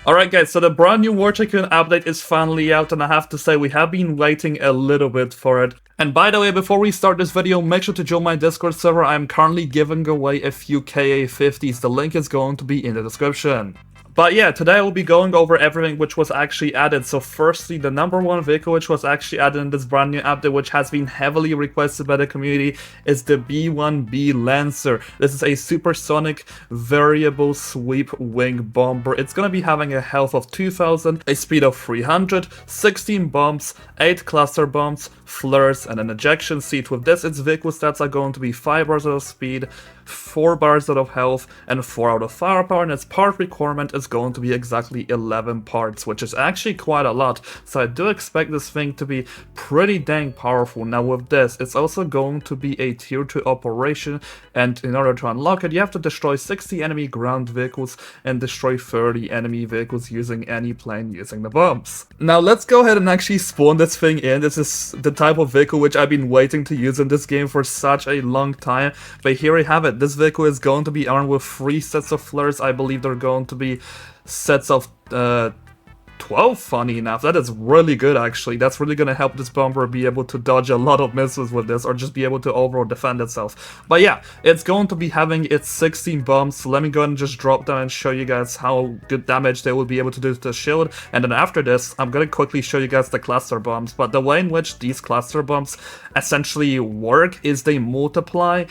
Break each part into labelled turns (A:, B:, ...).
A: Alright guys, so the brand new War Tycoon update is finally out, and I have to say we have been waiting a little bit for it. And by the way, before we start this video, make sure to join my Discord server. I'm currently giving away a few KA50s, the link is going to be in the description. But yeah, today I will be going over everything which was actually added. So firstly, the number one vehicle which was actually added in this brand new update, which has been heavily requested by the community, is the B1-B Lancer. This is a supersonic variable sweep wing bomber. It's gonna be having a health of 2000, a speed of 300, 16 bombs, 8 cluster bombs, flares, and an ejection seat. With this, its vehicle stats are going to be 5 bars out of speed, 4 bars out of health, and 4 out of firepower, and its part requirement is going to be exactly 11 parts, which is actually quite a lot, so I do expect this thing to be pretty dang powerful. Now with this, it's also going to be a tier 2 operation, and in order to unlock it, you have to destroy 60 enemy ground vehicles and destroy 30 enemy vehicles using any plane using the bombs. Now let's go ahead and actually spawn this thing in. This is the type of vehicle which I've been waiting to use in this game for such a long time, but here we have it. This vehicle is going to be armed with 3 sets of flares. I believe they're going to be sets of 12, funny enough. That is really good, actually. That's really going to help this bomber be able to dodge a lot of missiles with this, or just be able to overall defend itself. But yeah, it's going to be having its 16 bombs, so let me go ahead and just drop down and show you guys how good damage they will be able to do to the shield. And then after this, I'm going to quickly show you guys the cluster bombs. But the way in which these cluster bombs essentially work is they multiply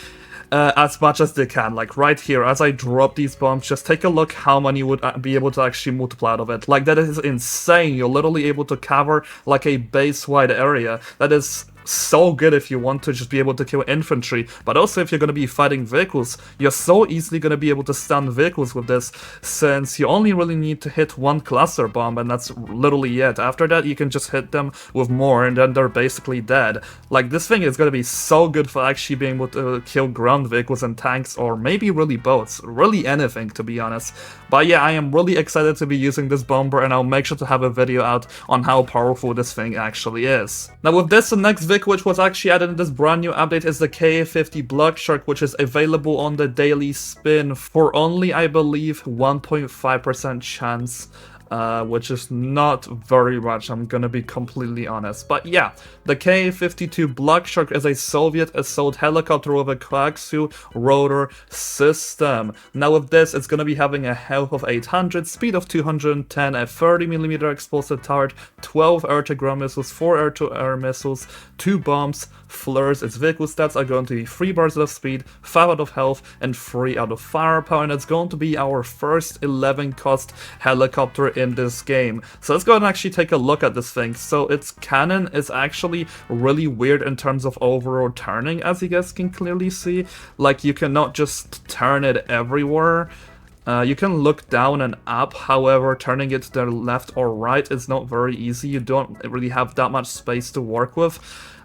A: as much as they can. Like right here, as I drop these bombs, just take a look how many would be able to actually multiply out of it. Like, that is insane. You're literally able to cover like a base-wide area. That is so good if you want to just be able to kill infantry, but also if you're going to be fighting vehicles, you're so easily going to be able to stun vehicles with this, since you only really need to hit one cluster bomb, and that's literally it. After that, you can just hit them with more, and then they're basically dead. Like, this thing is going to be so good for actually being able to kill ground vehicles and tanks, or maybe really boats, really anything, to be honest. But yeah, I am really excited to be using this bomber, and I'll make sure to have a video out on how powerful this thing actually is. Now with this, the next vehicle which was actually added in this brand new update is the KA50 Block Shark, which is available on the daily spin for only, I believe, 1.5% chance. Which is not very much, I'm gonna be completely honest. But yeah, the Ka-52 Block Shark is a Soviet assault helicopter with a coaxial rotor system. Now with this, it's gonna be having a health of 800, speed of 210, a 30mm explosive turret, 12 air-to-ground missiles, 4 air-to-air missiles, 2 bombs, flares. Its vehicle stats are going to be 3 bars of speed, 5 out of health, and 3 out of firepower, and it's going to be our first 11 cost helicopter in this game. So let's go and actually take a look at this thing. So its cannon is actually really weird in terms of overall turning, as you guys can clearly see. Like, you cannot just turn it everywhere. You can look down and up, however, turning it to the left or right is not very easy. You don't really have that much space to work with.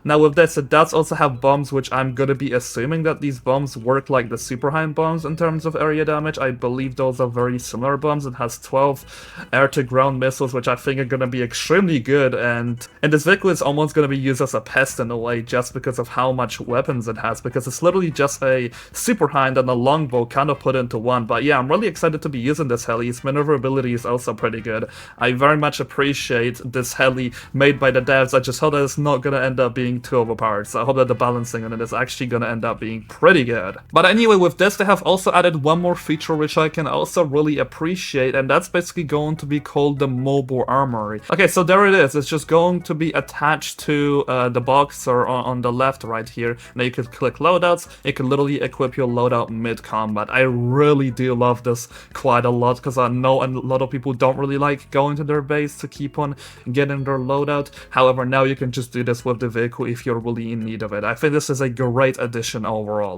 A: Now with this, it does also have bombs, which I'm gonna be assuming that these bombs work like the Superheim bombs in terms of area damage. I believe those are very similar bombs. It has 12 air-to-ground missiles, which I think are gonna be extremely good, and this vehicle is almost gonna be used as a pest in a way, just because of how much weapons it has, because it's literally just a Superhind and a longbow kind of put into one. But yeah, I'm really excited to be using this heli. Its maneuverability is also pretty good. I very much appreciate this heli made by the devs. I just hope that it's not gonna end up being too overpowered, so I hope that the balancing on it is actually gonna end up being pretty good. But anyway, with this, they have also added one more feature which I can also really appreciate, and that's basically going to be called the mobile armory. Okay, so there it is. It's just going to be attached to the box or on the left right here. Now you could click loadouts. You can literally equip your loadout mid-combat. I really do love this quite a lot, because I know a lot of people don't really like going to their base to keep on getting their loadout. However, now you can just do this with the vehicle if you're really in need of it. I think this is a great addition overall.